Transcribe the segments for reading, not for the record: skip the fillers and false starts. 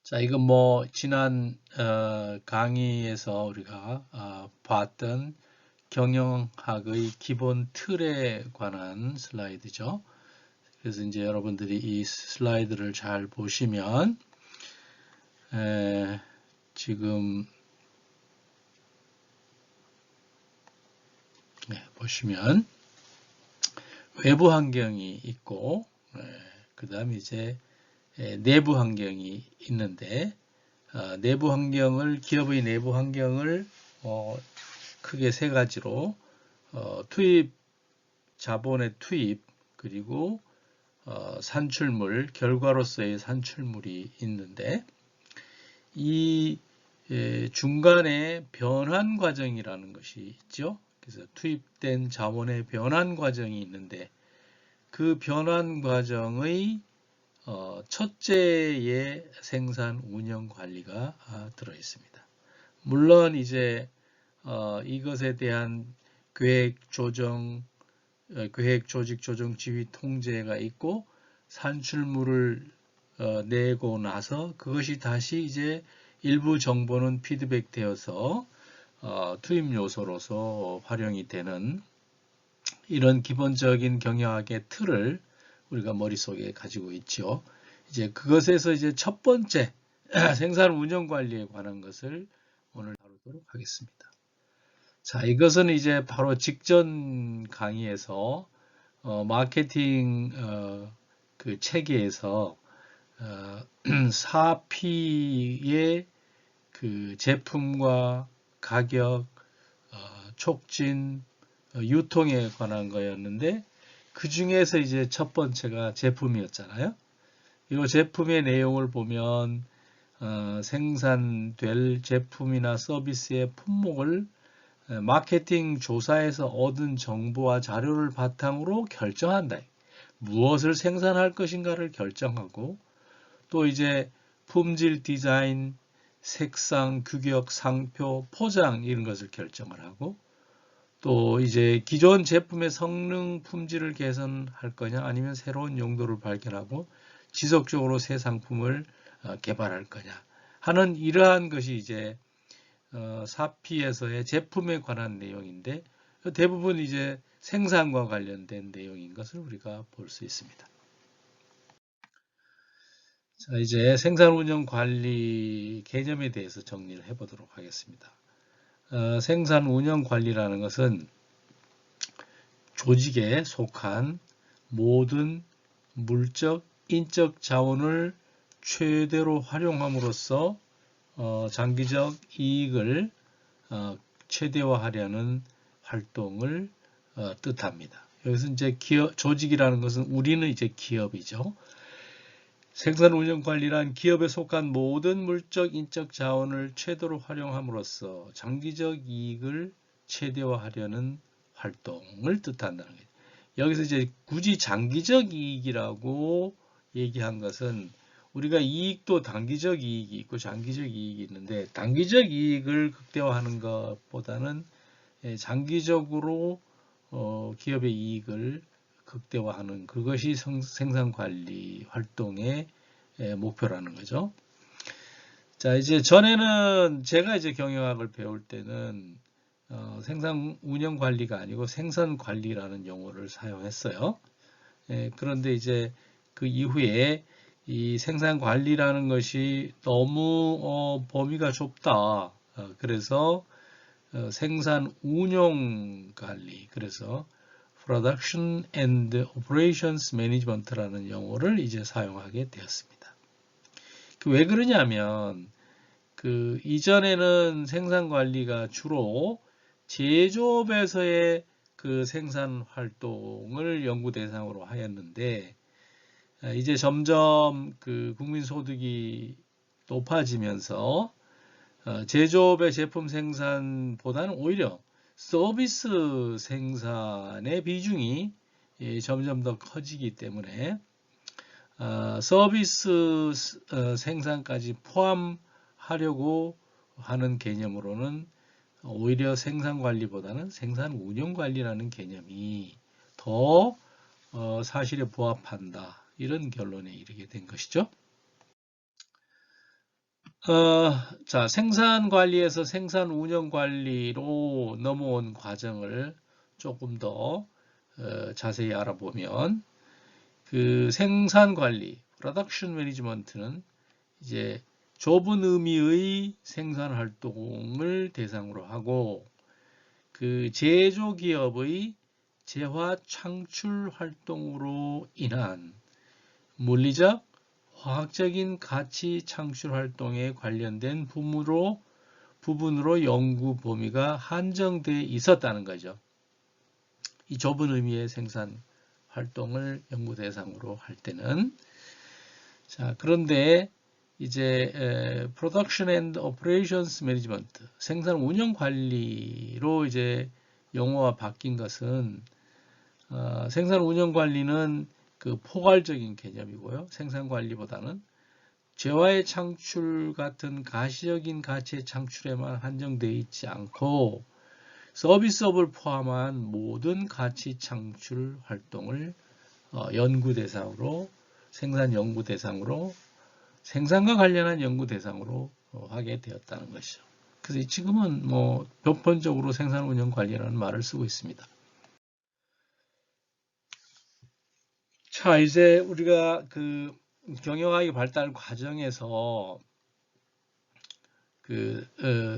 자, 이건 뭐 지난 강의에서 우리가 봤던 경영학의 기본 틀에 관한 슬라이드죠. 그래서 이제 여러분들이 이 슬라이드를 잘 보시면 지금 보시면 외부 환경이 있고 그 다음에 이제 내부 환경이 있는데 내부 환경을 기업의 내부 환경을 크게 세 가지로 투입 자본의 투입 그리고 산출물 결과로서의 산출물이 있는데 이 중간에 변환 과정이라는 것이 있죠. 그래서 투입된 자원의 변환 과정이 있는데 그 변환 과정의 첫째의 생산 운영 관리가 들어 있습니다. 물론 이제 이것에 대한 계획 조정, 계획 조직 조정 지휘 통제가 있고 산출물을 내고 나서 그것이 다시 이제 일부 정보는 피드백 되어서 투입 요소로서 활용이 되는 이런 기본적인 경영학의 틀을 우리가 머릿속에 가지고 있죠. 이제 그것에서 이제 첫 번째 생산 운영 관리에 관한 것을 오늘 다루도록 하겠습니다. 자, 이것은 이제 바로 직전 강의에서 마케팅 그 체계에서 4P의 그 제품과 가격, 촉진, 유통에 관한 거였는데 그 중에서 이제 첫 번째가 제품이었잖아요. 이 제품의 내용을 보면 생산될 제품이나 서비스의 품목을 마케팅 조사에서 얻은 정보와 자료를 바탕으로 결정한다. 무엇을 생산할 것인가를 결정하고 또 이제 품질 디자인, 색상, 규격, 상표, 포장 이런 것을 결정을 하고 또 이제 기존 제품의 성능 품질을 개선할 거냐 아니면 새로운 용도를 발견하고 지속적으로 새 상품을 개발할 거냐 하는 이러한 것이 이제 4P에서의 제품에 관한 내용인데 대부분 이제 생산과 관련된 내용인 것을 우리가 볼 수 있습니다. 자, 이제 생산 운영 관리 개념에 대해서 정리를 해보도록 하겠습니다. 생산 운영 관리라는 것은 조직에 속한 모든 물적, 인적 자원을 최대로 활용함으로써 장기적 이익을 최대화하려는 활동을 뜻합니다. 여기서 이제 조직이라는 것은 우리는 이제 기업이죠. 생산 운영 관리란 기업에 속한 모든 물적, 인적 자원을 최대로 활용함으로써 장기적 이익을 최대화하려는 활동을 뜻한다는 거예요. 여기서 이제 굳이 장기적 이익이라고 얘기한 것은 우리가 이익도 단기적 이익이 있고 장기적 이익이 있는데 단기적 이익을 극대화하는 것보다는 장기적으로 기업의 이익을 극대화하는 그것이 생산관리 활동의 목표라는 거죠. 자, 이제 전에는 제가 이제 경영학을 배울 때는 생산 운영 관리가 아니고 생산 관리라는 용어를 사용했어요. 그런데 이제 그 이후에 이 생산 관리라는 것이 너무 범위가 좁다. 그래서 생산 운용 관리, 그래서 Production and Operations Management라는 용어를 이제 사용하게 되었습니다. 왜 그러냐면 그 이전에는 생산 관리가 주로 제조업에서의 그 생산 활동을 연구 대상으로 하였는데 이제 점점 그 국민 소득이 높아지면서 제조업의 제품 생산보다는 오히려 서비스 생산의 비중이 점점 더 커지기 때문에 서비스 생산까지 포함하려고 하는 개념으로는 오히려 생산 관리보다는 생산 운영 관리라는 개념이 더 사실에 부합한다. 이런 결론에 이르게 된 것이죠. 자, 생산 관리에서 생산 운영 관리로 넘어온 과정을 조금 더 자세히 알아보면 그 생산 관리, 프로덕션 매니지먼트는 이제 좁은 의미의 생산 활동을 대상으로 하고 그 제조기업의 재화 창출 활동으로 인한 물리적, 화학적인 가치 창출 활동에 관련된 부분으로 연구 범위가 한정돼 있었다는 거죠. 이 좁은 의미의 생산 활동을 연구 대상으로 할 때는 자, 그런데 이제 Production and Operations Management, 생산 운영 관리로 이제 용어가 바뀐 것은 생산 운영 관리는 그 포괄적인 개념이고요. 생산 관리보다는 재화의 창출 같은 가시적인 가치의 창출에만 한정되어 있지 않고 서비스업을 포함한 모든 가치 창출 활동을 연구 대상으로 생산 연구 대상으로 생산과 관련한 연구 대상으로 하게 되었다는 것이죠. 그래서 지금은 뭐 보편적으로 생산 운영 관리라는 말을 쓰고 있습니다. 자, 이제 우리가 그 경영학의 발달 과정에서 그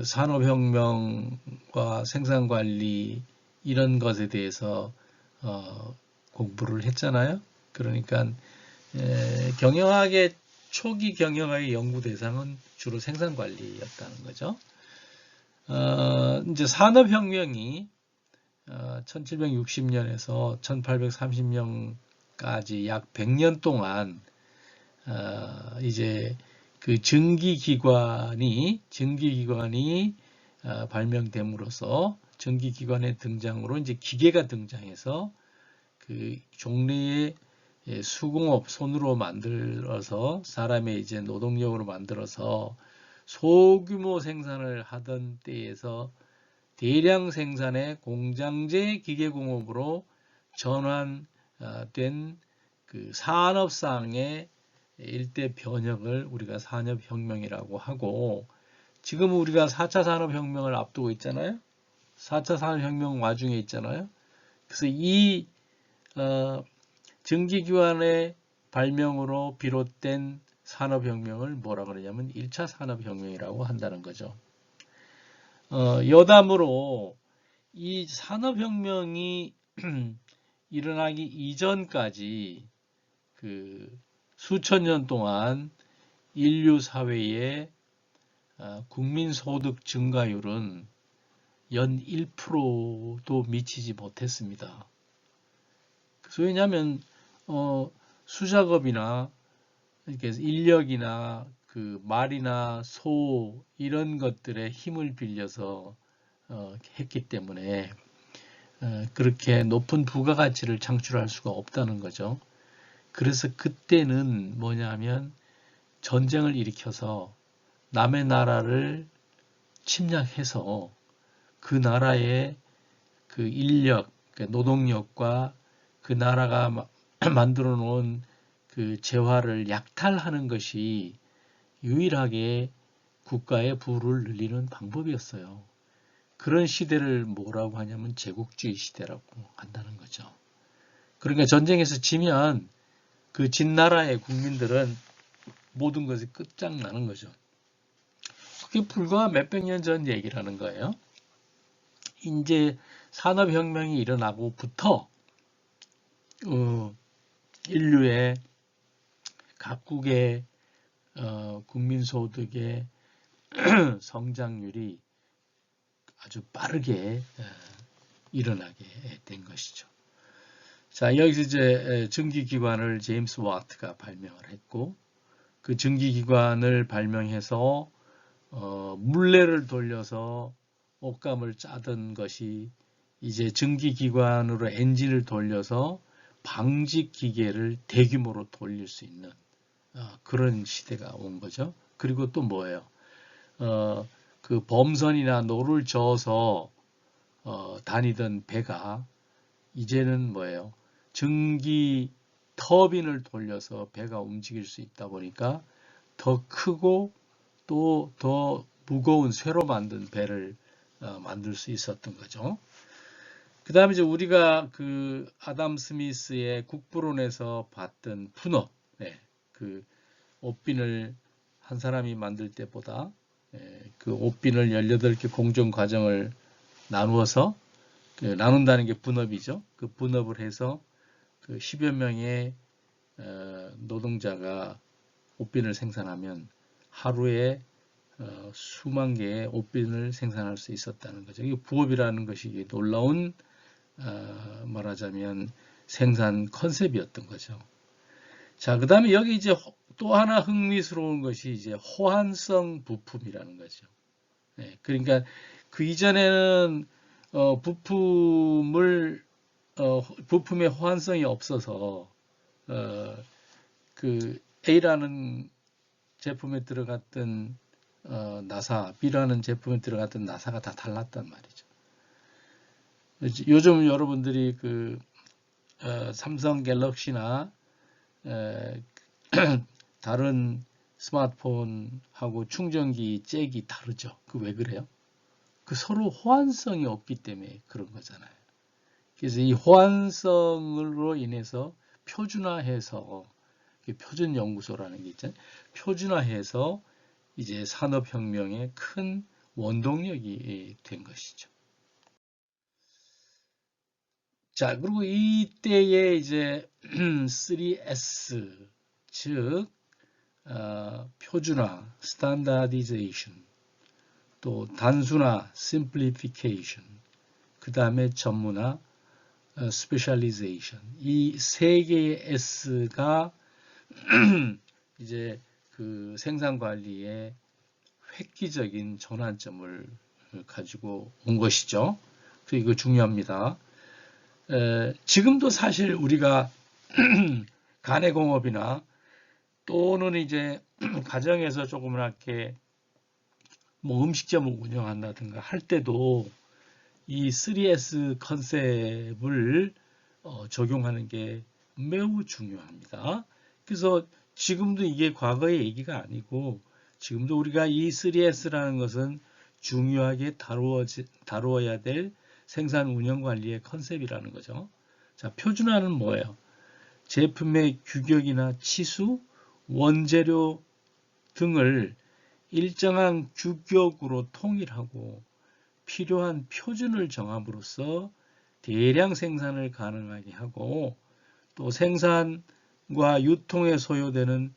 산업혁명과 생산관리 이런 것에 대해서 공부를 했잖아요. 그러니까 경영학의 초기 경영학의 연구 대상은 주로 생산관리였다는 거죠. 이제 산업혁명이 1760년에서 1830년까지 약 100년 동안 이제 그 증기기관이 발명됨으로써 증기기관의 등장으로 이제 기계가 등장해서 그 종래의 수공업 손으로 만들어서 사람의 이제 노동력으로 만들어서 소규모 생산을 하던 때에서 대량 생산의 공장제 기계공업으로 전환된 그 산업상의 일대 변혁을 우리가 산업혁명이라고 하고 지금 우리가 4차 산업혁명을 앞두고 있잖아요. 4차 산업혁명 와중에 있잖아요. 그래서 이 증기기관의 발명으로 비롯된 산업혁명을 뭐라 그러냐면 1차 산업혁명이라고 한다는 거죠. 여담으로 이 산업혁명이 일어나기 이전까지 그 수천 년 동안 인류 사회의 국민소득 증가율은 연 1%도 미치지 못했습니다. 그래서 왜냐하면 수작업이나 이렇게 인력이나 그 말이나 소 이런 것들의 힘을 빌려서 했기 때문에 그렇게 높은 부가가치를 창출할 수가 없다는 거죠. 그래서 그때는 뭐냐면 전쟁을 일으켜서 남의 나라를 침략해서 그 나라의 그 인력, 노동력과 그 나라가 만들어 놓은 그 재화를 약탈하는 것이 유일하게 국가의 부를 늘리는 방법이었어요. 그런 시대를 뭐라고 하냐면 제국주의 시대라고 한다는 거죠. 그러니까 전쟁에서 지면 그 진 나라의 국민들은 모든 것이 끝장나는 거죠. 그게 불과 몇백 년 전 얘기라는 거예요. 이제 산업혁명이 일어나고부터 인류의 각국의 국민소득의 성장률이 아주 빠르게 일어나게 된 것이죠. 자, 여기서 이제 증기기관을 제임스 와트가 발명을 했고 그 증기기관을 발명해서 물레를 돌려서 옷감을 짜던 것이 이제 증기기관으로 엔진을 돌려서 방직 기계를 대규모로 돌릴 수 있는 그런 시대가 온 거죠. 그리고 또 뭐예요? 그 범선이나 노를 저어서 다니던 배가 이제는 뭐예요? 증기 터빈을 돌려서 배가 움직일 수 있다 보니까 더 크고 또 더 무거운 쇠로 만든 배를 만들 수 있었던 거죠. 그 다음에 이제 우리가 그 아담 스미스의 국부론에서 봤던 분업, 그 옷빈을 한 사람이 만들 때보다 그 옷빈을 18개 공정 과정을 나누어서 나눈다는 게 분업이죠. 그 분업을 해서 그 10여 명의 노동자가 옷빈을 생산하면 하루에 수만 개의 옷빈을 생산할 수 있었다는 거죠. 이 부업이라는 것이 놀라운 말하자면 생산 컨셉이었던 거죠. 자, 그 다음에 여기 이제 또 하나 흥미스러운 것이 이제 호환성 부품이라는 거죠. 그러니까 그 이전에는 부품의 호환성이 없어서 그 A라는 제품에 들어갔던 나사, B라는 제품에 들어갔던 나사가 다 달랐단 말이죠. 요즘 여러분들이 그 삼성 갤럭시나 다른 스마트폰하고 충전기 잭이 다르죠. 그 왜 그래요? 그 서로 호환성이 없기 때문에 그런 거잖아요. 그래서 이 호환성으로 인해서 표준화해서 표준연구소라는 게 있잖아요. 표준화해서 이제 산업혁명의 큰 원동력이 된 것이죠. 자, 그리고 이때에 이제 3S, 즉 표준화, standardization, 또 단순화, simplification, 그 다음에 전문화, specialization, 이 세 개의 S가 이제 그 생산 관리의 획기적인 전환점을 가지고 온 것이죠. 그래서 이거 중요합니다. 지금도 사실 우리가 가내공업이나 또는 이제 가정에서 조그맣게 뭐 음식점을 운영한다든가 할 때도 이 3S 컨셉을 적용하는 게 매우 중요합니다. 그래서 지금도 이게 과거의 얘기가 아니고 지금도 우리가 이 3S라는 것은 중요하게 다루어야 될 생산 운영 관리의 컨셉이라는 거죠. 자, 표준화는 뭐예요? 제품의 규격이나 치수, 원재료 등을 일정한 규격으로 통일하고 필요한 표준을 정함으로써 대량 생산을 가능하게 하고 또 생산과 유통에 소요되는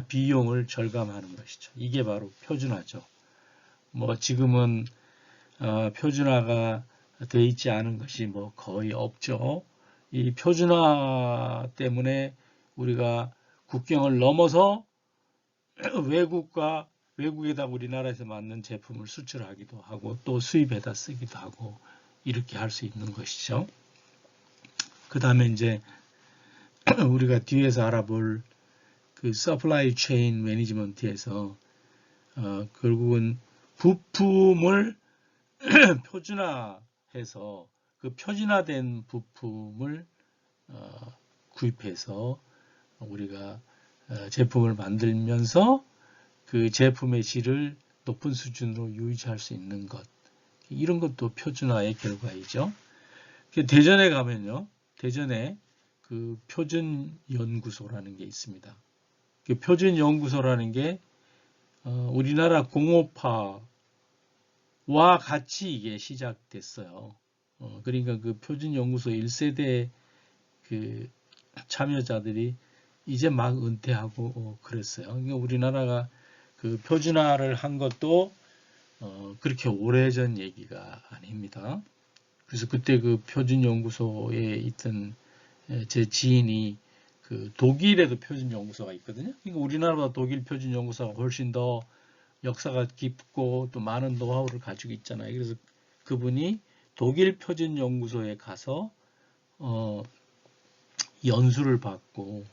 비용을 절감하는 것이죠. 이게 바로 표준화죠. 뭐 지금은 표준화가 되어 있지 않은 것이 뭐 거의 없죠. 이 표준화 때문에 우리가 국경을 넘어서 외국에다 우리나라에서 만든 제품을 수출하기도 하고 또 수입해다 쓰기도 하고 이렇게 할 수 있는 것이죠. 그 다음에 이제 우리가 뒤에서 알아볼 그 서플라이 체인 매니지먼트에서 결국은 부품을 표준화해서 그 표준화된 부품을 구입해서 우리가 제품을 만들면서 그 제품의 질을 높은 수준으로 유지할 수 있는 것, 이런 것도 표준화의 결과이죠. 대전에 가면요, 대전에 그 표준연구소라는 게 있습니다. 그 표준연구소라는 게 우리나라 공업화와 같이 이게 시작됐어요. 그러니까 그 표준연구소 1세대 그 참여자들이 이제 막 은퇴하고 그랬어요. 그러니까 우리나라가 그 표준화를 한 것도 그렇게 오래전 얘기가 아닙니다. 그래서 그때 그 표준연구소에 있던 제 지인이 그 독일에도 표준연구소가 있거든요. 그러니까 우리나라보다 독일 표준연구소가 훨씬 더 역사가 깊고 또 많은 노하우를 가지고 있잖아요. 그래서 그분이 독일 표준연구소에 가서 연수를 받고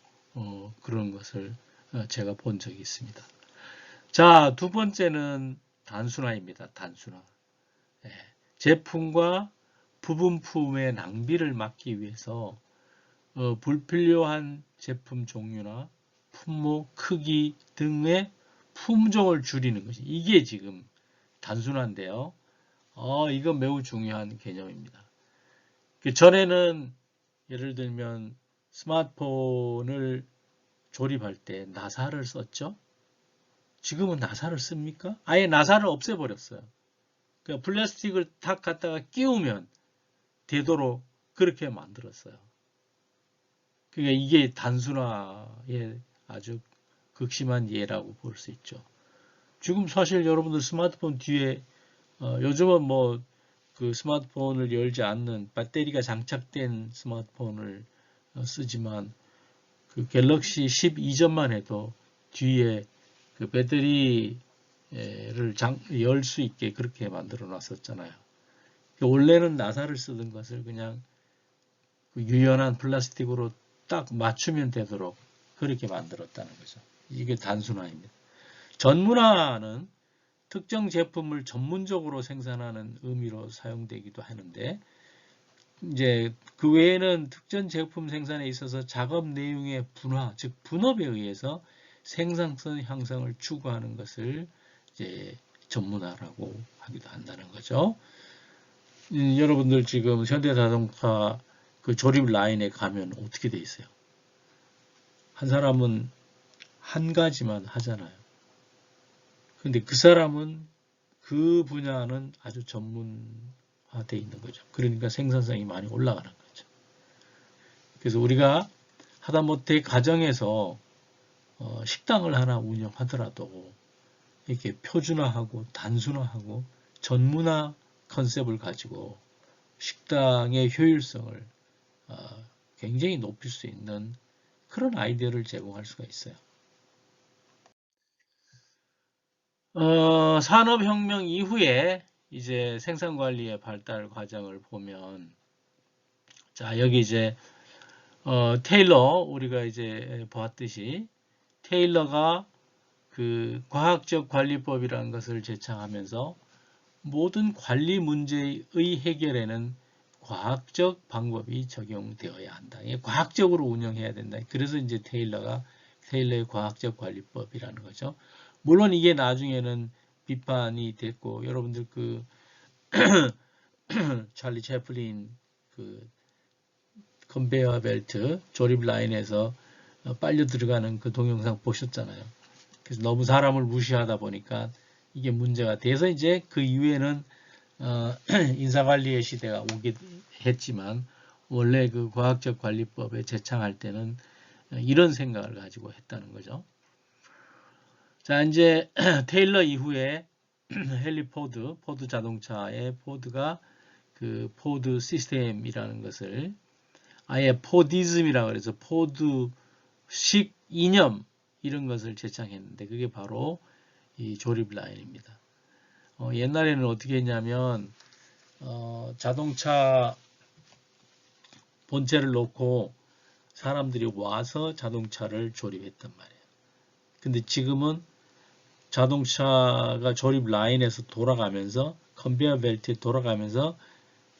그런 것을 제가 본 적이 있습니다. 자, 두 번째는 단순화입니다. 단순화. 제품과 부분품의 낭비를 막기 위해서 불필요한 제품 종류나 품목, 크기 등의 품종을 줄이는 것이 이게 지금 단순한데요. 이건 매우 중요한 개념입니다. 그 전에는 예를 들면 스마트폰을 조립할 때 나사를 썼죠. 지금은 나사를 씁니까? 아예 나사를 없애버렸어요. 그러니까 플라스틱을 탁 갖다가 끼우면 되도록 그렇게 만들었어요. 그러니까 이게 단순화의 아주 극심한 예라고 볼 수 있죠. 지금 사실 여러분들 스마트폰 뒤에 요즘은 뭐 그 스마트폰을 열지 않는 배터리가 장착된 스마트폰을 쓰지만 그 갤럭시 10 이전만 해도 뒤에 그 배터리를 열 수 있게 그렇게 만들어 놨었잖아요. 원래는 나사를 쓰던 것을 그냥 그 유연한 플라스틱으로 딱 맞추면 되도록 그렇게 만들었다는 거죠. 이게 단순화입니다. 전문화는 특정 제품을 전문적으로 생산하는 의미로 사용되기도 하는데 이제 그 외에는 특정 제품 생산에 있어서 작업 내용의 분화, 즉 분업에 의해서 생산성 향상을 추구하는 것을 이제 전문화라고 하기도 한다는 거죠. 여러분들 지금 현대자동차 그 조립 라인에 가면 어떻게 돼 있어요? 한 사람은 한 가지만 하잖아요. 근데 그 사람은 그 분야는 아주 전문화되어 있는 거죠. 그러니까 생산성이 많이 올라가는 거죠. 그래서 우리가 하다못해 가정에서 식당을 하나 운영하더라도 이렇게 표준화하고 단순화하고 전문화 컨셉을 가지고 식당의 효율성을 굉장히 높일 수 있는 그런 아이디어를 제공할 수가 있어요. 산업혁명 이후에 이제 생산관리의 발달 과정을 보면 자 여기 이제 테일러 우리가 이제 보았듯이 테일러가 그 과학적 관리법이라는 것을 제창하면서 모든 관리 문제의 해결에는 과학적 방법이 적용되어야 한다. 과학적으로 운영해야 된다. 그래서 이제 테일러의 과학적 관리법이라는 거죠. 물론 이게 나중에는 비판이 됐고 여러분들 그 찰리 채플린 그 컨베어 벨트 조립 라인에서 빨려 들어가는 그 동영상 보셨잖아요. 그래서 너무 사람을 무시하다 보니까 이게 문제가 돼서 이제 그 이후에는 인사관리의 시대가 오게 했지만 원래 그 과학적 관리법에 제창할 때는 이런 생각을 가지고 했다는 거죠. 자 이제 테일러 이후에 헨리 포드 자동차의 포드가 그 포드 시스템이라는 것을 아예 포디즘이라고 해서 포드식 이념 이런 것을 제창했는데 그게 바로 이 조립 라인입니다. 옛날에는 어떻게 했냐면 자동차 본체를 놓고 사람들이 와서 자동차를 조립했단 말이에요. 근데 지금은 자동차가 조립 라인에서 돌아가면서 컨베어 벨트에 돌아가면서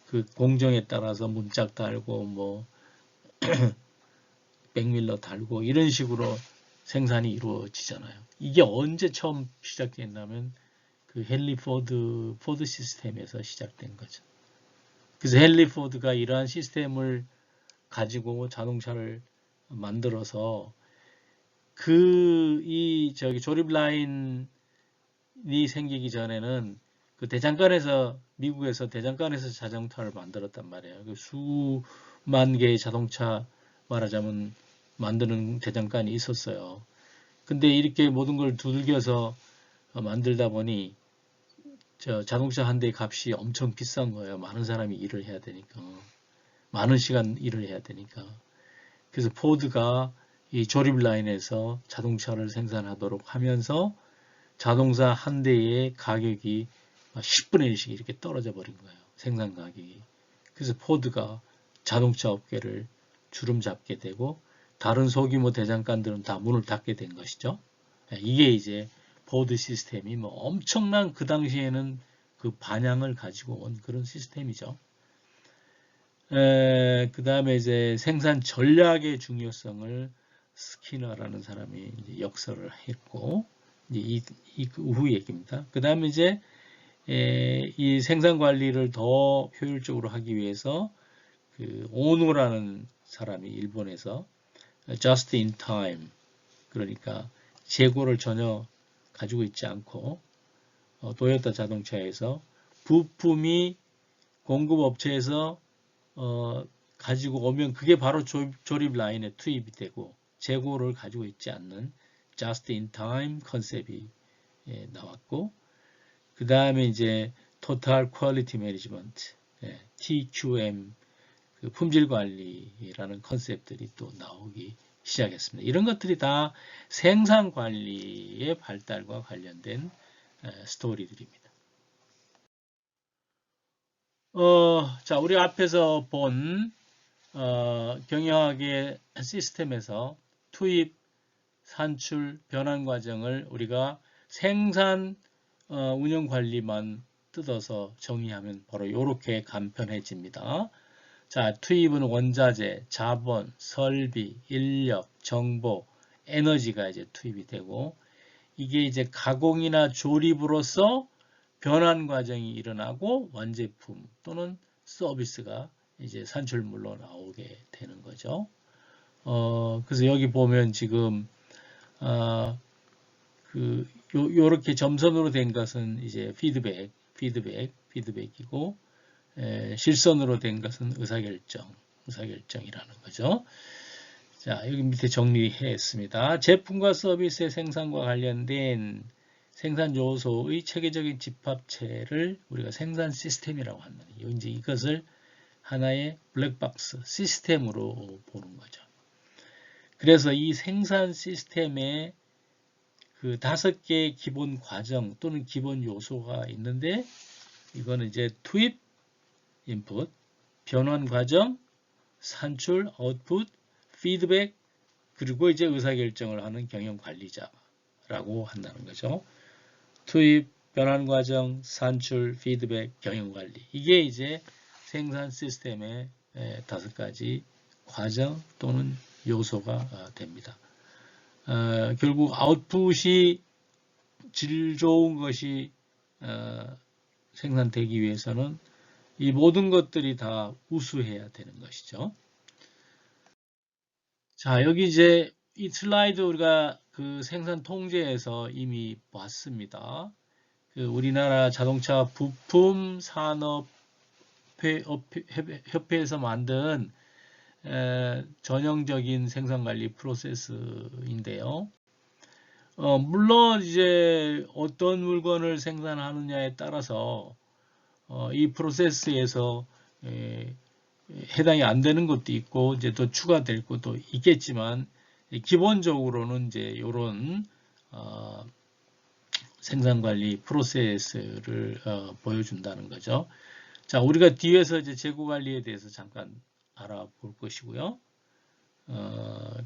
그 공정에 따라서 문짝 달고 뭐 백밀러 달고 이런 식으로 생산이 이루어지잖아요. 이게 언제 처음 시작됐냐면 그 헨리 포드 시스템에서 시작된 거죠. 그래서 헨리 포드가 이러한 시스템을 가지고 자동차를 만들어서 저기 조립 라인이 생기기 전에는 그 대장간에서 미국에서 대장간에서 자동차를 만들었단 말이에요. 그 수만 개의 자동차 말하자면 만드는 대장간이 있었어요. 근데 이렇게 모든 걸 두들겨서 만들다 보니 자동차 한 대의 값이 엄청 비싼 거예요. 많은 사람이 일을 해야 되니까. 많은 시간 일을 해야 되니까. 그래서 포드가 이 조립 라인에서 자동차를 생산하도록 하면서 자동차 한 대의 가격이 10분의 1씩 이렇게 떨어져 버린 거예요. 생산 가격이. 그래서 포드가 자동차 업계를 주름 잡게 되고 다른 소규모 대장간들은 다 문을 닫게 된 것이죠. 이게 이제 포드 시스템이 뭐 엄청난 그 당시에는 그 반향을 가지고 온 그런 시스템이죠. 그 다음에 이제 생산 전략의 중요성을 스키너라는 사람이 이제 역설을 했고, 그 후 얘기입니다. 그 다음에 이제 이 생산 관리를 더 효율적으로 하기 위해서 그 오노라는 사람이 일본에서 just in time, 그러니까 재고를 전혀 가지고 있지 않고 도요타 자동차에서 부품이 공급업체에서 가지고 오면 그게 바로 조립 라인에 투입이 되고 재고를 가지고 있지 않는 just in time 컨셉이 나왔고, 그 다음에 이제 total quality management, TQM, 그 품질 관리라는 컨셉들이 또 나오기 시작했습니다. 이런 것들이 다 생산 관리의 발달과 관련된 스토리들입니다. 자, 우리 앞에서 본 경영학의 시스템에서 투입, 산출, 변환 과정을 우리가 생산 운영 관리만 뜯어서 정의하면 바로 이렇게 간편해집니다. 자, 투입은 원자재, 자본, 설비, 인력, 정보, 에너지가 이제 투입이 되고, 이게 이제 가공이나 조립으로서 변환 과정이 일어나고 완제품 또는 서비스가 이제 산출물로 나오게 되는 거죠. 그래서 여기 보면 지금 요렇게 점선으로 된 것은 이제 피드백이고, 실선으로 된 것은 의사결정이라는 거죠. 자, 여기 밑에 정리했습니다. 제품과 서비스의 생산과 관련된 생산 요소의 체계적인 집합체를 우리가 생산 시스템이라고 한다. 이제 이것을 하나의 블랙박스 시스템으로 보는 거죠. 그래서 이 생산 시스템에 그 5개의 기본 과정 또는 기본 요소가 있는데, 이거는 이제 투입, 인풋, 변환 과정, 산출, 아웃풋, 피드백, 그리고 이제 의사결정을 하는 경영관리자라고 한다는 거죠. 투입, 변환 과정, 산출, 피드백, 경영관리. 이게 이제 생산 시스템의 5가지 과정 또는 요소가 됩니다. 결국 아웃풋이 질 좋은 것이 생산되기 위해서는 이 모든 것들이 다 우수해야 되는 것이죠. 자, 여기 이제 이 슬라이드 우리가 그 생산 통제에서 이미 봤습니다. 그 우리나라 자동차 부품 산업 협회에서 만든 전형적인 생산관리 프로세스인데요. 물론 이제 어떤 물건을 생산하느냐에 따라서 이 프로세스에서 해당이 안 되는 것도 있고 이제 또 추가될 것도 있겠지만, 기본적으로는 이제 이런 생산관리 프로세스를 보여준다는 거죠. 자, 우리가 뒤에서 이제 재고관리에 대해서 잠깐 알아볼 것이고요.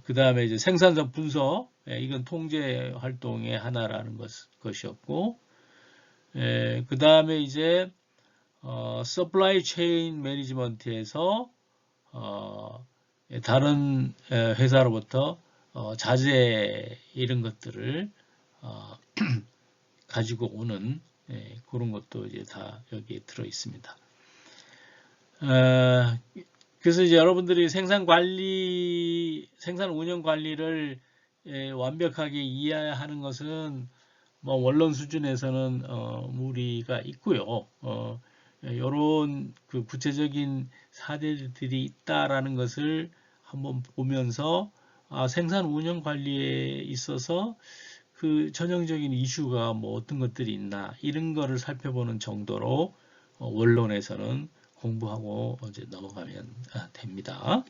그 다음에 이제 생산성 분석, 이건 통제 활동의 하나라는 것이었고, 그 다음에 이제 서플라이 체인 매니지먼트에서 다른 회사로부터 자재 이런 것들을 가지고 오는 그런 것도 이제 다 여기에 들어 있습니다. 그래서 이제 여러분들이 생산 운영 관리를 완벽하게 이해하는 것은 뭐 원론 수준에서는 무리가 있고요. 이런 그 구체적인 사례들이 있다라는 것을 한번 보면서 생산 운영 관리에 있어서 그 전형적인 이슈가 뭐 어떤 것들이 있나 이런 거를 살펴보는 정도로 원론에서는 공부하고 이제 넘어가면 됩니다.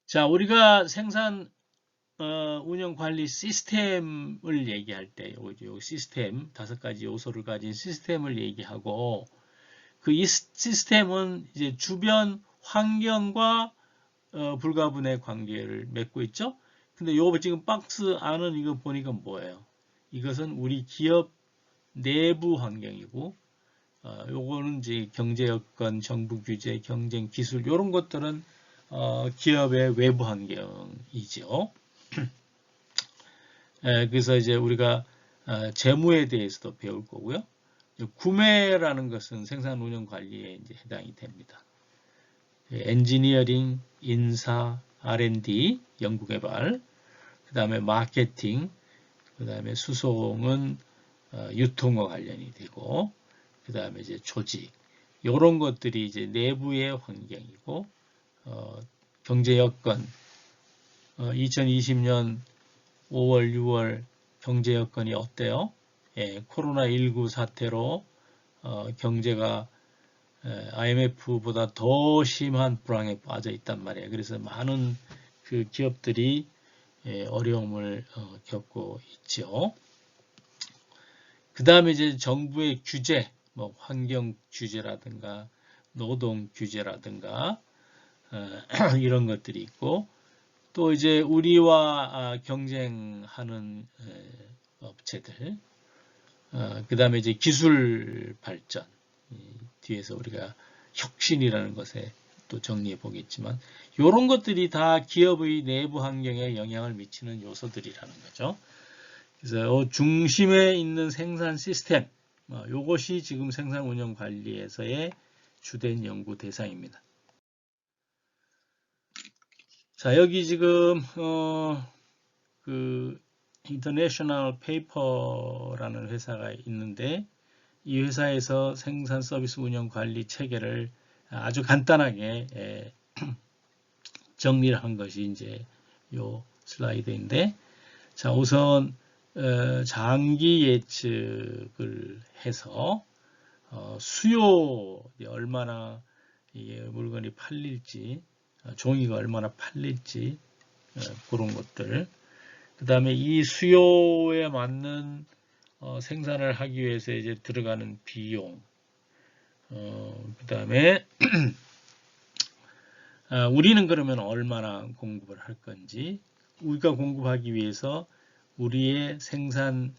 자, 우리가 생산 운영 관리 시스템을 얘기할 때, 요 시스템 5가지 요소를 가진 시스템을 얘기하고, 그 이 시스템은 이제 주변 환경과 불가분의 관계를 맺고 있죠. 근데 요 지금 박스 안은 이거 보니까 뭐예요? 이것은 우리 기업 내부 환경이고, 요거는 이제 경제 여건, 정부 규제, 경쟁 기술 이런 것들은 기업의 외부 환경이죠. 그래서 이제 우리가 재무에 대해서도 배울 거고요. 구매라는 것은 생산 운영 관리에 이제 해당이 됩니다. 엔지니어링, 인사, R&D, 연구개발, 그 다음에 마케팅, 그 다음에 수송은 유통과 관련이 되고, 그 다음에 이제 조직, 이런 것들이 이제 내부의 환경이고, 경제 여건, 2020년 5월, 6월 경제 여건이 어때요? 예, 코로나19 사태로 경제가 IMF보다 더 심한 불황에 빠져 있단 말이에요. 그래서 많은 그 기업들이 어려움을 겪고 있죠. 그 다음에 이제 정부의 규제, 뭐 환경 규제라든가 노동 규제라든가 이런 것들이 있고, 또 이제 우리와 경쟁하는 업체들, 그 다음에 이제 기술 발전, 뒤에서 우리가 혁신이라는 것에 또 정리해 보겠지만, 이런 것들이 다 기업의 내부 환경에 영향을 미치는 요소들이라는 거죠. 그래서 중심에 있는 생산 시스템, 이것이 지금 생산 운영 관리에서의 주된 연구 대상입니다. 자, 여기 지금 그 인터내셔널 페이퍼라는 회사가 있는데, 이 회사에서 생산 서비스 운영 관리 체계를 아주 간단하게 정리를 한 것이 이제 요 슬라이드인데, 자, 우선 장기 예측을 해서 수요 얼마나 이게 물건이 팔릴지, 종이가 얼마나 팔릴지 그런 것들, 그 다음에 이 수요에 맞는 생산을 하기 위해서 이제 들어가는 비용, 그 다음에 우리는 그러면 얼마나 공급을 할 건지, 우리가 공급하기 위해서 우리의 생산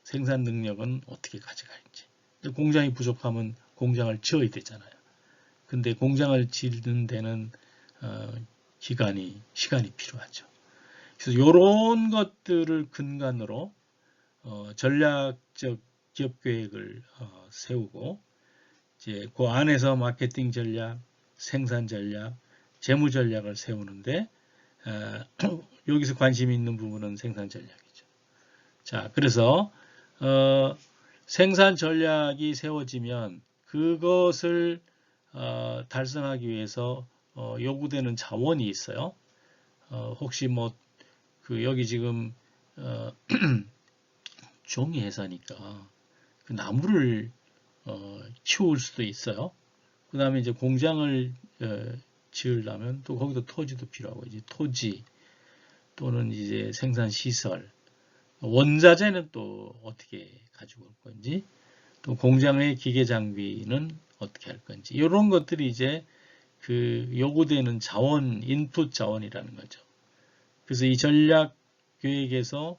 능력은 어떻게 가져갈지. 공장이 부족하면 공장을 지어야 되잖아요. 근데 공장을 짓는 데는 시간이 필요하죠. 그래서 이런 것들을 근간으로 전략적 기업 계획을 세우고, 이제 그 안에서 마케팅 전략, 생산 전략, 재무 전략을 세우는데, 여기서 관심 있는 부분은 생산 전략이죠. 자, 그래서 생산 전략이 세워지면 그것을 달성하기 위해서 요구되는 자원이 있어요. 혹시 뭐 여기 지금 종이 회사니까 그 나무를 키울 수도 있어요. 그 다음에 이제 공장을 지으려면 또 거기도 토지도 필요하고, 이제 토지 또는 이제 생산 시설, 원자재는 또 어떻게 가지고 올 건지, 또 공장의 기계 장비는 어떻게 할 건지, 이런 것들이 이제 그 요구되는 자원, 인풋 자원이라는 거죠. 그래서 이 전략 계획에서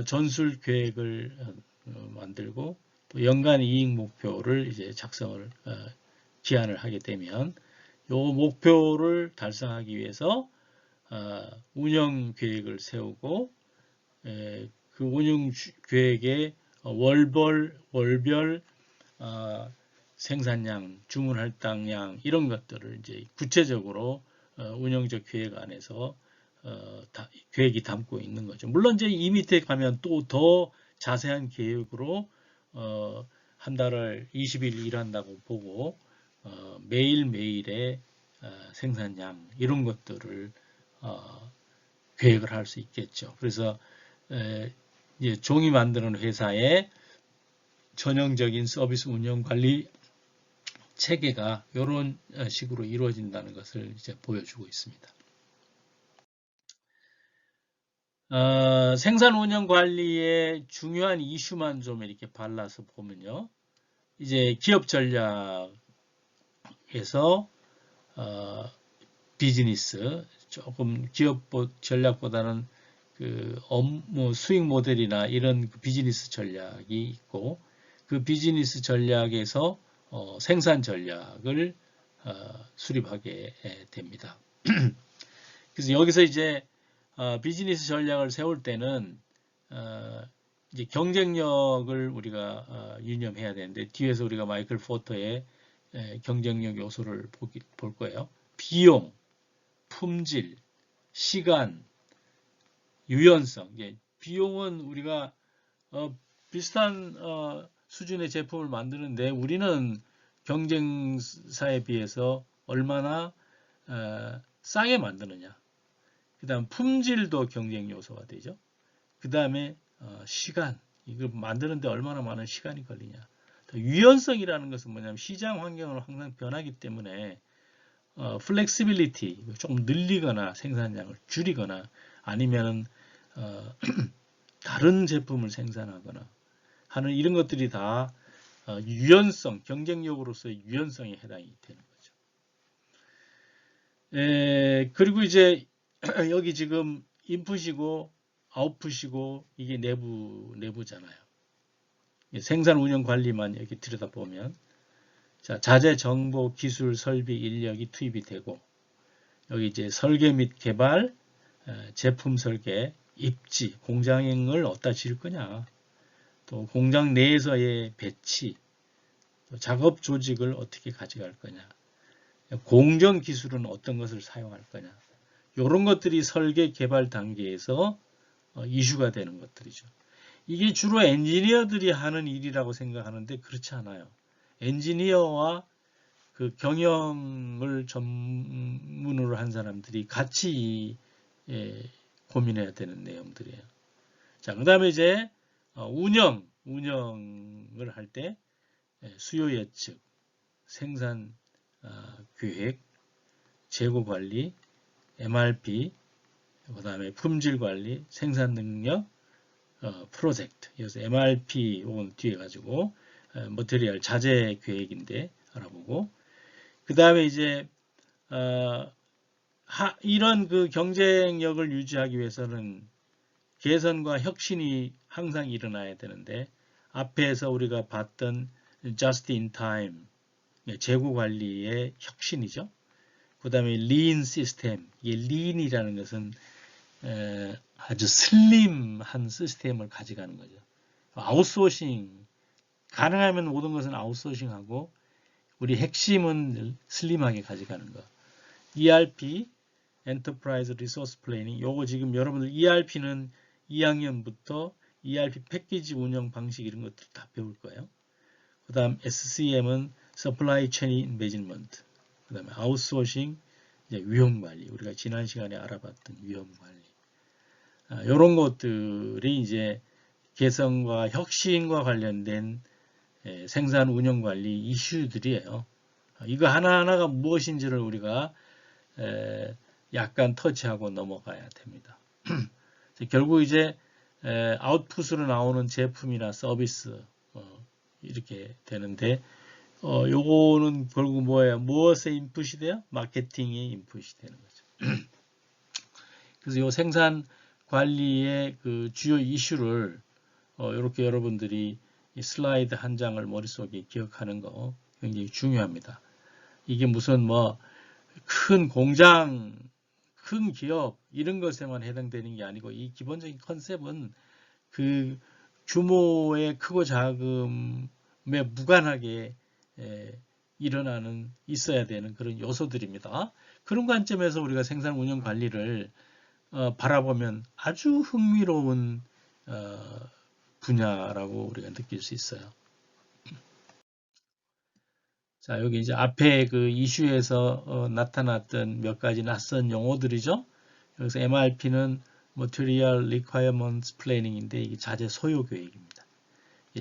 전술 계획을 만들고, 또 연간 이익 목표를 이제 작성을 기한을 하게 되면, 요 목표를 달성하기 위해서 운영 계획을 세우고, 그 운영 계획에 월별 생산량, 주문할 당량 이런 것들을 이제 구체적으로 운영적 계획 안에서 계획이 담고 있는 거죠. 물론 이제 이 밑에 가면 또 더 자세한 계획으로 한 달을 20일 일한다고 보고 매일매일의 생산량 이런 것들을 계획을 할 수 있겠죠. 그래서 이제 종이 만드는 회사의 전형적인 서비스 운영 관리 체계가 이런 식으로 이루어진다는 것을 이제 보여주고 있습니다. 생산 운영 관리의 중요한 이슈만 좀 이렇게 발라서 보면요. 이제 기업 전략에서 비즈니스, 조금 기업 전략보다는 그 업무 수익 모델이나 이런 비즈니스 전략이 있고, 그 비즈니스 전략에서 생산 전략을 수립하게 됩니다. 그래서 여기서 이제 비즈니스 전략을 세울 때는 이제 경쟁력을 우리가 유념해야 되는데 뒤에서 우리가 마이클 포터의 경쟁력 요소를 볼 거예요. 비용, 품질, 시간, 유연성. 비용은 우리가 비슷한 수준의 제품을 만드는데 우리는 경쟁사에 비해서 얼마나 싸게 만드느냐. 그 다음 품질도 경쟁 요소가 되죠. 그 다음에 시간. 이걸 만드는데 얼마나 많은 시간이 걸리냐. 유연성이라는 것은 뭐냐면 시장 환경은 항상 변하기 때문에 플렉시빌리티, 조금 늘리거나 생산량을 줄이거나 아니면 다른 제품을 생산하거나 하는 이런 것들이 다 유연성, 경쟁력으로서의 유연성에 해당이 되는 거죠. 그리고 이제 여기 지금 인풋이고 아웃풋이고 이게 내부잖아요. 생산 운영 관리만 이렇게 들여다보면 자, 자재, 정보, 기술, 설비, 인력이 투입이 되고 여기 이제 설계 및 개발, 제품 설계, 입지, 공장을 어디다 지을 거냐, 또 공장 내에서의 배치, 또 작업 조직을 어떻게 가져갈 거냐, 공정 기술은 어떤 것을 사용할 거냐, 이런 것들이 설계 개발 단계에서 이슈가 되는 것들이죠. 이게 주로 엔지니어들이 하는 일이라고 생각하는데 그렇지 않아요. 엔지니어와 그 경영을 전문으로 한 사람들이 같이 고민해야 되는 내용들이에요. 자, 그 다음에 이제 운영을 할 때 수요 예측, 생산 계획, 재고 관리, MRP, 그 다음에 품질 관리, 생산 능력, 프로젝트. 그래서 MRP 요건 뒤에 가지고 머티리얼 자재 계획인데 알아보고 그 다음에 이제 이런 그 경쟁력을 유지하기 위해서는 개선과 혁신이 항상 일어나야 되는데 앞에서 우리가 봤던 just in time 재고 관리의 혁신이죠. 그 다음에 lean 시스템. 이 lean이라는 것은 아주 슬림한 시스템을 가져가는 거죠. 아웃소싱 가능하면 모든 것은 아웃소싱하고 우리 핵심은 슬림하게 가져가는 거. ERP, Enterprise Resource Planning. 요거 지금 여러분들 ERP는 2학년부터 ERP 패키지 운영 방식 이런 것들 다 배울 거예요. 그 다음 SCM은 Supply Chain Management. 그 다음에 아웃소싱, 위험 관리. 우리가 지난 시간에 알아봤던 위험 관리. 이런 것들이 이제 개선과 혁신과 관련된 생산 운영 관리 이슈들이에요. 이거 하나하나가 무엇인지를 우리가 약간 터치하고 넘어가야 됩니다. 결국 이제 아웃풋으로 나오는 제품이나 서비스 이렇게 되는데 요거는 결국 뭐예요? 무엇의 인풋이 돼요? 마케팅의 인풋이 되는 거죠. 그래서 요 생산 관리의 그 주요 이슈를 이렇게 여러분들이 이 슬라이드 한 장을 머릿속에 기억하는 거 굉장히 중요합니다. 이게 무슨 뭐 큰 공장, 큰 기업 이런 것에만 해당되는 게 아니고 이 기본적인 컨셉은 그 규모의 크고 작음에 무관하게 있어야 되는 그런 요소들입니다. 그런 관점에서 우리가 생산 운영 관리를 바라보면 아주 흥미로운 분야라고 우리가 느낄 수 있어요. 자, 여기 이제 앞에 그 이슈에서 나타났던 몇 가지 낯선 용어들이죠. 여기서 MRP는 Material Requirements Planning인데 이게 자재 소요 계획입니다.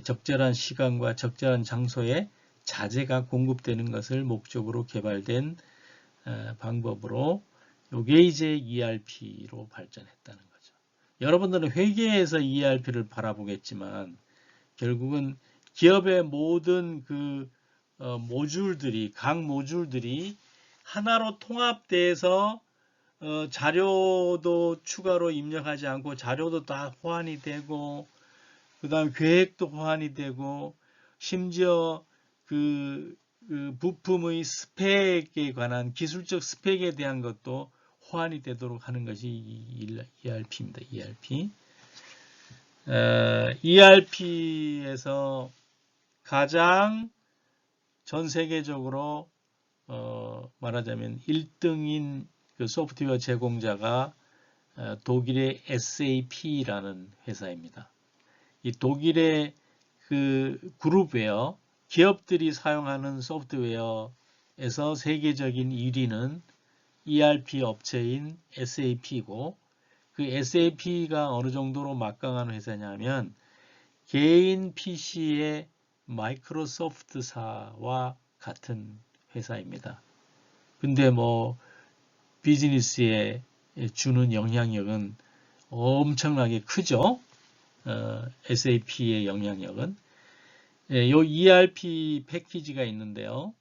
적절한 시간과 적절한 장소에 자재가 공급되는 것을 목적으로 개발된 방법으로 이게 이제 ERP로 발전했다는 거죠. 여러분들은 회계에서 ERP를 바라보겠지만 결국은 기업의 모든 그 각 모듈들이 하나로 통합돼서 자료도 추가로 입력하지 않고 자료도 다 호환이 되고 그 다음 계획도 호환이 되고 심지어 그 부품의 스펙에 관한 기술적 스펙에 대한 것도 호환이 되도록 하는 것이 ERP입니다. ERP. ERP에서 가장 전 세계적으로 말하자면 1등인 그 소프트웨어 제공자가 독일의 SAP라는 회사입니다. 이 독일의 그 그룹웨어 기업들이 사용하는 소프트웨어에서 세계적인 1위는 ERP 업체인 SAP고 그 SAP가 어느 정도로 막강한 회사냐면 개인 PC의 마이크로소프트사와 같은 회사입니다. 근데 뭐 비즈니스에 주는 영향력은 엄청나게 크죠. SAP의 영향력은. 요 ERP 패키지가 있는데요.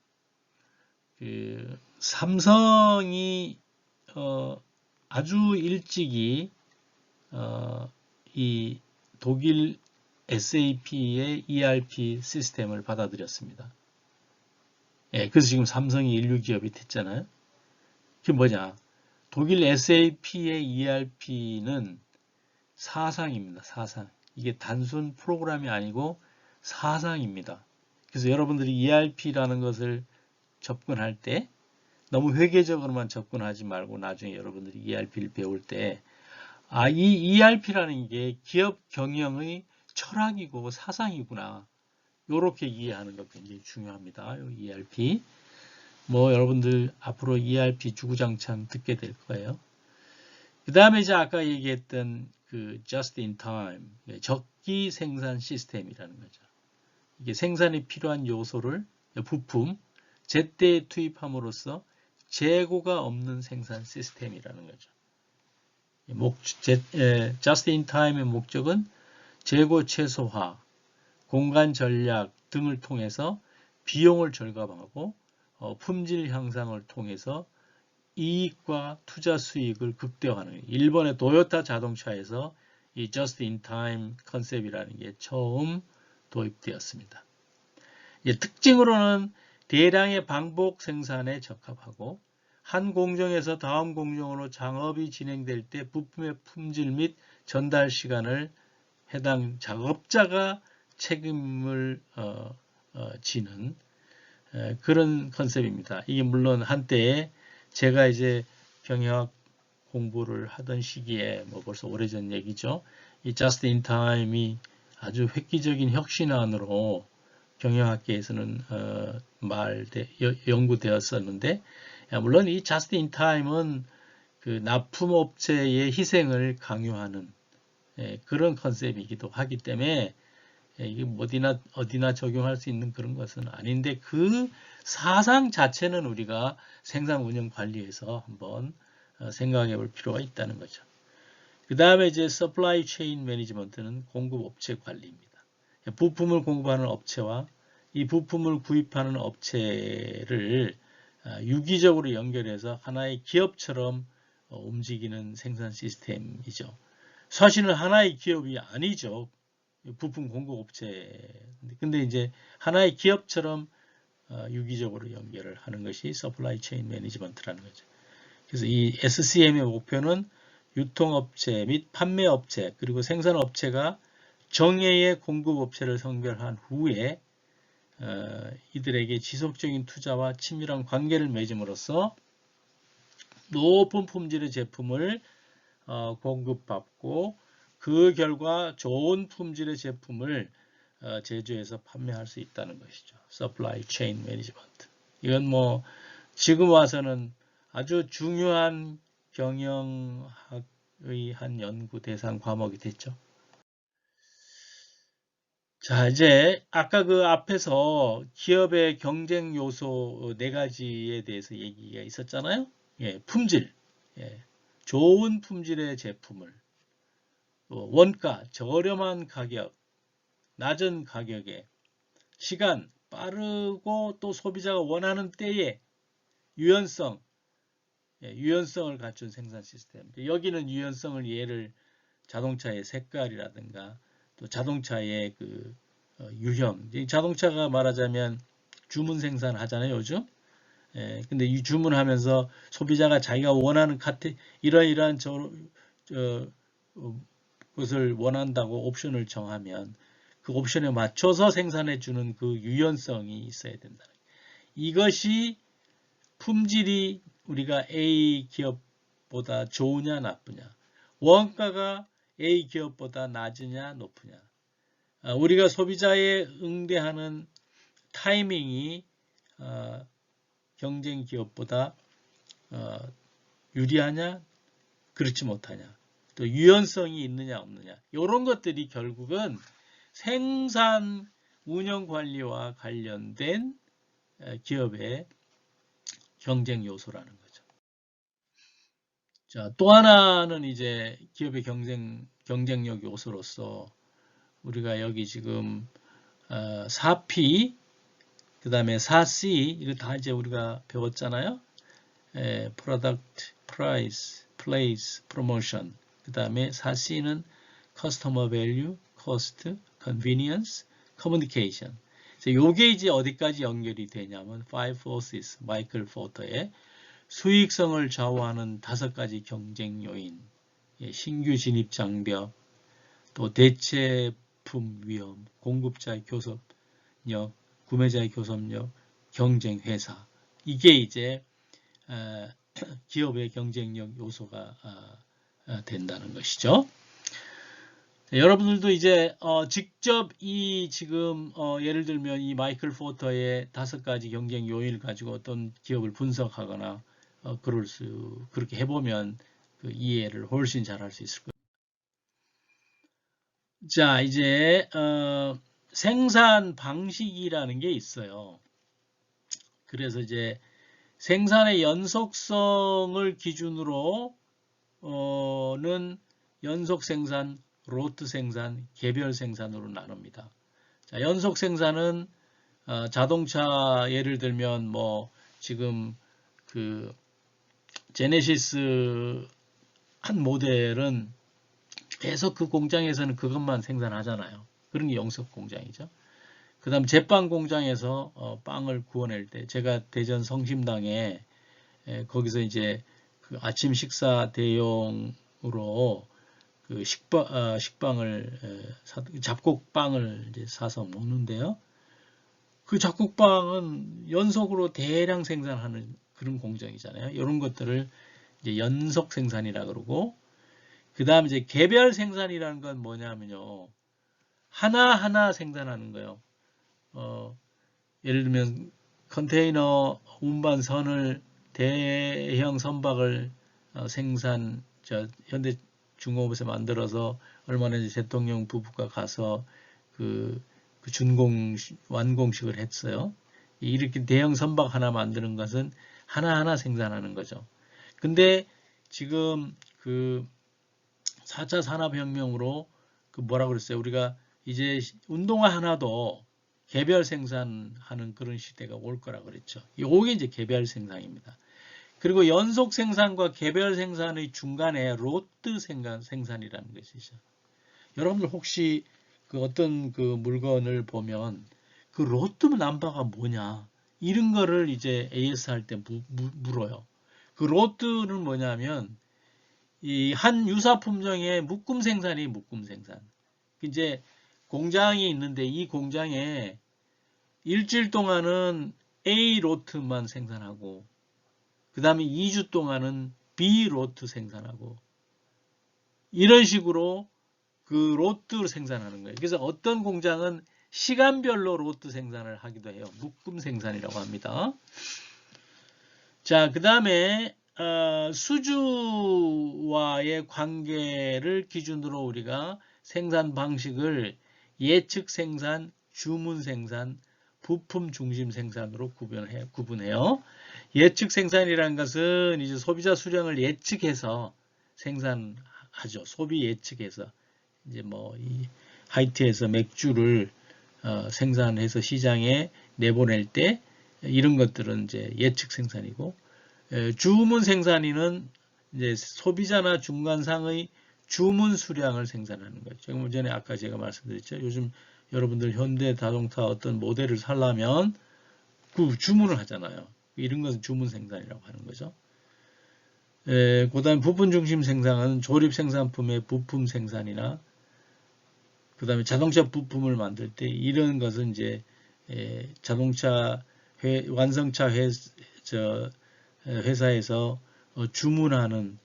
그 삼성이 아주 일찍이 이 독일 SAP의 ERP 시스템을 받아들였습니다. 그래서 지금 삼성이 인류 기업이 됐잖아요. 그게 뭐냐? 독일 SAP의 ERP는 사상입니다. 사상. 이게 단순 프로그램이 아니고 사상입니다. 그래서 여러분들이 ERP라는 것을 접근할 때 너무 회계적으로만 접근하지 말고 나중에 여러분들이 ERP를 배울 때 이 ERP라는 게 기업 경영의 철학이고 사상이구나. 이렇게 이해하는 거 굉장히 중요합니다. ERP. 뭐 여러분들 앞으로 ERP 주구장창 듣게 될 거예요. 그 다음에 이제 아까 얘기했던 그 just in time, 적기 생산 시스템이라는 거죠. 이게 생산에 필요한 요소를 부품, 제때에 투입함으로써 재고가 없는 생산 시스템이라는 거죠. just in time의 목적은 재고 최소화, 공간 전략 등을 통해서 비용을 절감하고 품질 향상을 통해서 이익과 투자 수익을 극대화하는 거예요. 일본의 도요타 자동차에서 이 just in time 컨셉이라는 게 처음 도입되었습니다. 특징으로는 대량의 반복 생산에 적합하고 한 공정에서 다음 공정으로 작업이 진행될 때 부품의 품질 및 전달 시간을 해당 작업자가 책임을 지는 그런 컨셉입니다. 이게 물론 한때에 제가 이제 경영학 공부를 하던 시기에 뭐 벌써 오래전 얘기죠. 이 just in time이 아주 획기적인 혁신안으로 경영학계에서는 연구되었었는데 물론 이 just in time은 그 납품업체의 희생을 강요하는 그런 컨셉이기도 하기 때문에 이게 어디나 적용할 수 있는 그런 것은 아닌데 그 사상 자체는 우리가 생산 운영 관리에서 한번 생각해 볼 필요가 있다는 거죠. 그 다음에 이제 supply chain management는 공급업체 관리입니다. 부품을 공급하는 업체와 이 부품을 구입하는 업체를 유기적으로 연결해서 하나의 기업처럼 움직이는 생산 시스템이죠. 사실은 하나의 기업이 아니죠. 부품 공급업체. 근데 이제 하나의 기업처럼 유기적으로 연결을 하는 것이 Supply Chain Management라는 거죠. 그래서 이 SCM의 목표는 유통업체 및 판매업체 그리고 생산업체가 정예의 공급업체를 선별한 후에 이들에게 지속적인 투자와 친밀한 관계를 맺음으로써 높은 품질의 제품을 공급받고 그 결과 좋은 품질의 제품을 제조해서 판매할 수 있다는 것이죠. Supply Chain Management. 이건 뭐 지금 와서는 아주 중요한 경영학의 한 연구 대상 과목이 됐죠. 자, 이제 아까 그 앞에서 기업의 경쟁 요소 4가지에 대해서 얘기가 있었잖아요. 품질. 좋은 품질의 제품을 원가, 저렴한 가격, 낮은 가격에 시간, 빠르고 또 소비자가 원하는 때에 유연성을 갖춘 생산 시스템. 여기는 유연성을 예를 자동차의 색깔이라든가 또 자동차의 그 유형. 자동차가 말하자면 주문 생산하잖아요, 요즘. 근데 이 주문하면서 소비자가 자기가 원하는 이러이러한 것을 원한다고 옵션을 정하면 그 옵션에 맞춰서 생산해 주는 그 유연성이 있어야 된다. 이것이 품질이 우리가 A 기업보다 좋으냐 나쁘냐, 원가가 A 기업보다 낮으냐 높으냐, 우리가 소비자에 응대하는 타이밍이 경쟁 기업보다 유리하냐 그렇지 못하냐, 또 유연성이 있느냐 없느냐, 이런 것들이 결국은 생산 운영 관리와 관련된 기업의 경쟁 요소라는 거죠. 자, 또 하나는 이제 기업의 경쟁력 요소로서 우리가 여기 지금 4P, 그 다음에 4C, 이거 다 이제 우리가 배웠잖아요. Product, Price, Place, Promotion. 그 다음에 4C는 Customer Value, Cost, Convenience, Communication. 요게 이제 어디까지 연결이 되냐면 Five Forces, 마이클 포터의 수익성을 좌우하는 5가지 경쟁 요인, 신규 진입 장벽, 또 대체품 위험, 공급자의 교섭력, 구매자의 교섭력, 경쟁 회사. 이게 이제 기업의 경쟁력 요소가 된다는 것이죠. 여러분들도 이제 직접 이 지금 예를 들면 이 마이클 포터의 5가지 경쟁 요인을 가지고 어떤 기업을 분석하거나 그렇게 해보면 그 이해를 훨씬 잘 할 수 있을 거예요. 자, 이제 생산 방식이라는 게 있어요. 그래서 이제 생산의 연속성을 기준으로는 연속 생산, 로트 생산, 개별 생산으로 나눕니다. 자, 연속 생산은 자동차 예를 들면 뭐 지금 그 제네시스 한 모델은 계속 그 공장에서는 그것만 생산하잖아요. 그런 게 연속 공장이죠. 그 다음 제빵 공장에서 빵을 구워낼 때 제가 대전 성심당에 거기서 이제 그 아침 식사 대용으로 그 식빵을 잡곡빵을 이제 사서 먹는데요. 그 잡곡빵은 연속으로 대량 생산하는 그런 공장이잖아요. 이런 것들을 이제 연속 생산이라 그러고, 그 다음 이제 개별 생산이라는 건 뭐냐면요, 하나하나 생산하는 거예요. 예를 들면 컨테이너 운반선을 대형 선박을 현대중공업에서 만들어서 얼마 전에 대통령 부부가 가서 그 완공식을 했어요. 이렇게 대형 선박 하나 만드는 것은 하나하나 생산하는 거죠. 근데 지금 그 4차 산업혁명으로 그 뭐라 그랬어요? 우리가 이제 운동화 하나도 개별 생산하는 그런 시대가 올 거라 그랬죠. 이게 이제 개별 생산입니다. 그리고 연속 생산과 개별 생산의 중간에 로트 생산이라는 것이죠. 여러분들 혹시 그 어떤 그 물건을 보면 그 로트 넘버가 뭐냐, 이런 거를 이제 AS 할 때 물어요. 그 로트는 뭐냐면 이 한 유사 품종의 묶음 생산. 이제 공장이 있는데 이 공장에 일주일 동안은 A 로트만 생산하고 그 다음에 2주 동안은 B 로트 생산하고 이런 식으로 그 로트 생산하는 거예요. 그래서 어떤 공장은 시간별로 로트 생산을 하기도 해요. 묶음 생산이라고 합니다. 자, 그 다음에 수주와의 관계를 기준으로 우리가 생산 방식을 예측 생산, 주문 생산, 부품 중심 생산으로 구분해요. 예측 생산이라는 것은 이제 소비자 수량을 예측해서 생산하죠. 소비 예측해서 이제 뭐 이 하이트에서 맥주를 생산해서 시장에 내보낼 때 이런 것들은 이제 예측 생산이고, 주문 생산인은 이제 소비자나 중간상의 주문 수량을 생산하는 거죠. 조금 전에 아까 제가 말씀드렸죠. 요즘 여러분들 현대 자동차 어떤 모델을 사려면 그 주문을 하잖아요. 이런 것은 주문 생산이라고 하는 거죠. 그다음에 부품 중심 생산은 조립 생산품의 부품 생산이나 그다음에 자동차 부품을 만들 때 이런 것은 이제 자동차 완성차 회사에서 주문하는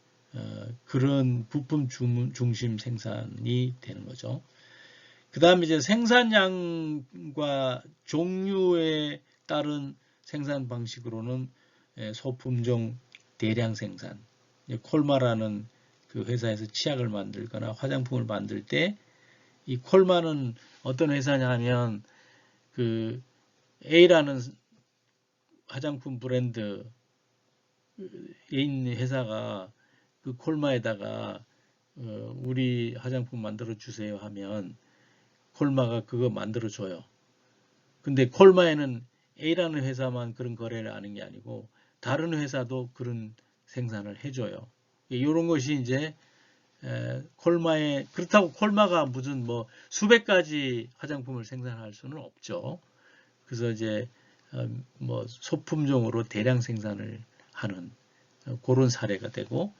그런 부품 중심 생산이 되는 거죠. 그 다음에 이제 생산량과 종류에 따른 생산 방식으로는 소품종 대량 생산, 콜마라는 그 회사에서 치약을 만들거나 화장품을 만들 때 이 콜마는 어떤 회사냐 하면 그 A라는 화장품 브랜드에 있는 회사가 그 콜마에다가 우리 화장품 만들어 주세요 하면 콜마가 그거 만들어 줘요. 근데 콜마에는 A라는 회사만 그런 거래를 하는 게 아니고 다른 회사도 그런 생산을 해줘요. 이런 것이 이제 그렇다고 콜마가 무슨 뭐 수백 가지 화장품을 생산할 수는 없죠. 그래서 이제 뭐 소품종으로 대량 생산을 하는 그런 사례가 되고,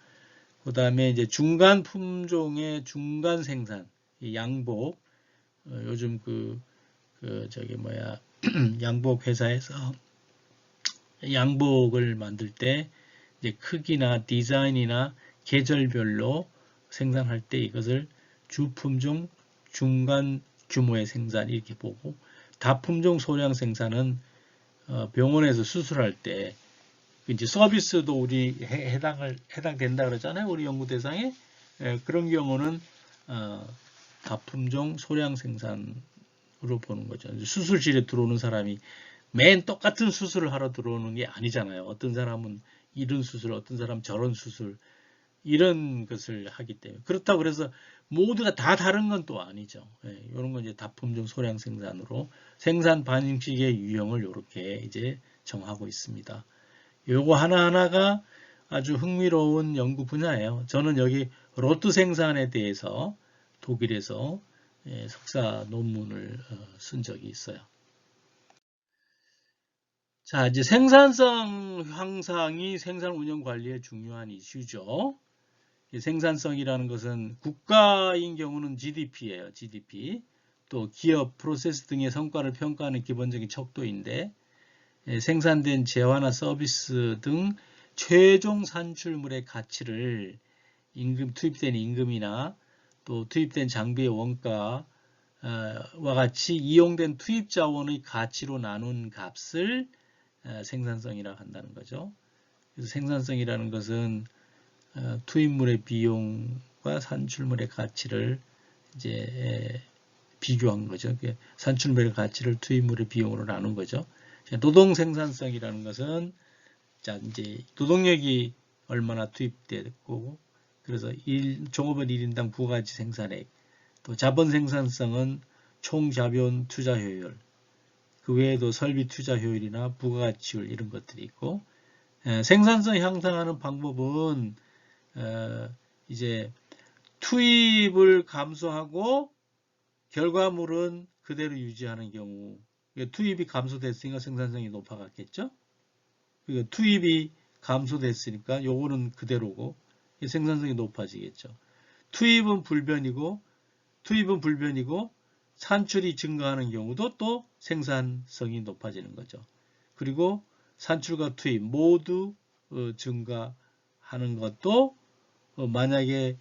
그 다음에 이제 중간 품종의 중간 생산, 양복, 요즘 양복 회사에서 양복을 만들 때 이제 크기나 디자인이나 계절별로 생산할 때 이것을 주품종 중간 규모의 생산 이렇게 보고, 다품종 소량 생산은 병원에서 수술할 때 이제 서비스도 우리 해당된다 그러잖아요. 우리 연구 대상에 그런 경우는 다품종 소량 생산으로 보는 거죠. 수술실에 들어오는 사람이 맨 똑같은 수술을 하러 들어오는 게 아니잖아요. 어떤 사람은 이런 수술, 어떤 사람은 저런 수술, 이런 것을 하기 때문에. 그렇다고 그래서 모두가 다 다른 건 또 아니죠. 이런 건 이제 다품종 소량 생산으로 생산 방식의 유형을 이렇게 이제 정하고 있습니다. 요거 하나하나가 아주 흥미로운 연구 분야예요. 저는 여기 로트 생산에 대해서 독일에서 석사 논문을 쓴 적이 있어요. 자, 이제 생산성 향상이 생산 운영 관리의 중요한 이슈죠. 생산성이라는 것은 국가인 경우는 GDP예요. GDP. 또 기업, 프로세스 등의 성과를 평가하는 기본적인 척도인데, 생산된 재화나 서비스 등 최종 산출물의 가치를 투입된 임금이나 또 투입된 장비의 원가와 같이 이용된 투입 자원의 가치로 나눈 값을 생산성이라고 한다는 거죠. 그래서 생산성이라는 것은 투입물의 비용과 산출물의 가치를 이제 비교한 거죠. 산출물의 가치를 투입물의 비용으로 나눈 거죠. 노동 생산성이라는 것은 이제 노동력이 얼마나 투입됐고, 그래서 종업원 1인당 부가가치 생산액, 또 자본 생산성은 총 자본 투자 효율, 그 외에도 설비 투자 효율이나 부가가치율 이런 것들이 있고, 생산성 향상하는 방법은 이제 투입을 감소하고 결과물은 그대로 유지하는 경우, 투입이 감소됐으니까 생산성이 높아갔겠죠. 투입이 감소됐으니까 요거는 그대로고 생산성이 높아지겠죠. 투입은 불변이고 산출이 증가하는 경우도 또 생산성이 높아지는 거죠. 그리고 산출과 투입 모두 증가하는 것도 만약에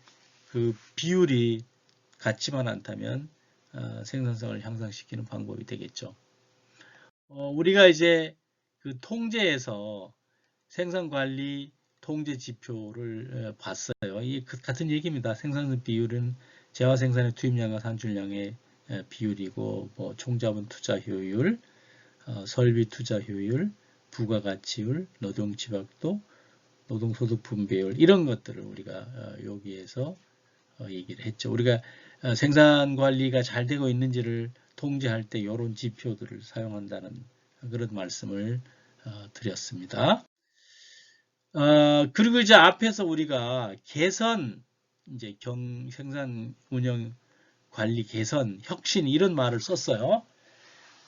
그 비율이 같지만 않다면 생산성을 향상시키는 방법이 되겠죠. 우리가 이제 그 통제에서 생산관리 통제 지표를 봤어요. 이 같은 얘기입니다. 생산성 비율은 재화 생산의 투입량과 산출량의 비율이고, 뭐 총자본 투자 효율, 설비 투자 효율, 부가가치율, 노동집약도, 노동소득 분배율 이런 것들을 우리가 여기에서 얘기를 했죠. 우리가 생산 관리가 잘 되고 있는지를 통제할 때 이런 지표들을 사용한다는 그런 말씀을 드렸습니다. 그리고 이제 앞에서 우리가 개선, 이제 생산 운영 관리 개선, 혁신 이런 말을 썼어요.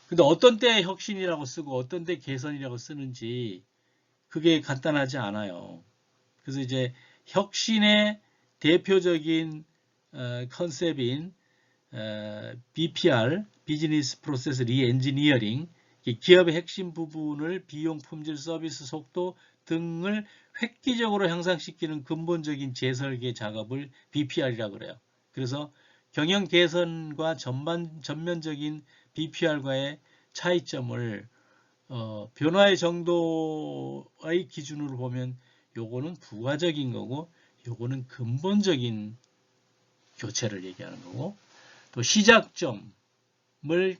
근데 어떤 때 혁신이라고 쓰고 어떤 때 개선이라고 쓰는지 그게 간단하지 않아요. 그래서 이제 혁신의 대표적인 컨셉인 BPR, 비즈니스 프로세스 리엔지니어링, 기업의 핵심 부분을 비용, 품질, 서비스, 속도 등을 획기적으로 향상시키는 근본적인 재설계 작업을 BPR이라고 그래요. 그래서 경영 개선과 전면적인 BPR과의 차이점을 변화의 정도의 기준으로 보면 요거는 부가적인 거고 요거는 근본적인 교체를 얘기하는 거고, 또 시작점을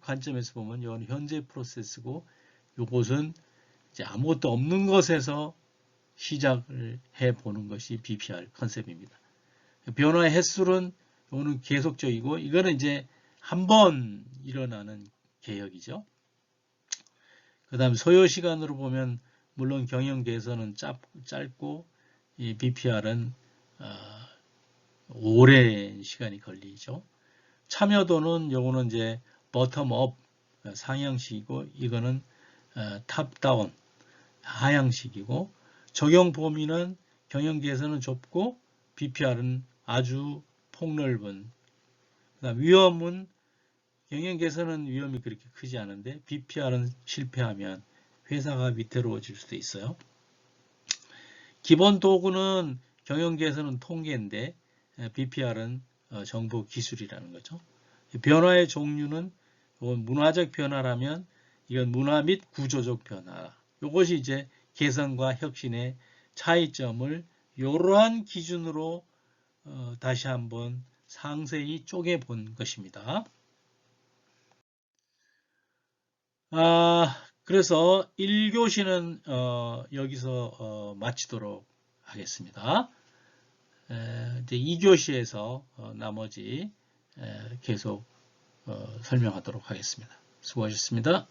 관점에서 보면 이건 현재 프로세스고 요것은 이제 아무것도 없는 것에서 시작을 해보는 것이 BPR 컨셉입니다. 변화의 횟수는 요거는 계속적이고 이거는 이제 한 번 일어나는 개혁이죠. 그 다음 소요 시간으로 보면 물론 경영 개선은 짧고 이 BPR은 오랜 시간이 걸리죠. 참여도는 요거는 이제 버텀업 상향식이고 이거는 탑다운 하향식이고, 적용 범위는 경영 개선은 좁고 BPR은 아주 폭넓은, 그다음 위험은 경영 개선은 위험이 그렇게 크지 않은데 BPR은 실패하면 회사가 위태로워질 수도 있어요. 기본 도구는 경영 개선은 통계인데 BPR은 정보 기술이라는 거죠. 변화의 종류는 문화적 변화라면 이건 문화 및 구조적 변화. 이것이 이제 개선과 혁신의 차이점을 이러한 기준으로 다시 한번 상세히 쪼개 본 것입니다. 그래서 1교시는 여기서 마치도록 하겠습니다. 이제 2교시에서 나머지 계속 설명하도록 하겠습니다. 수고하셨습니다.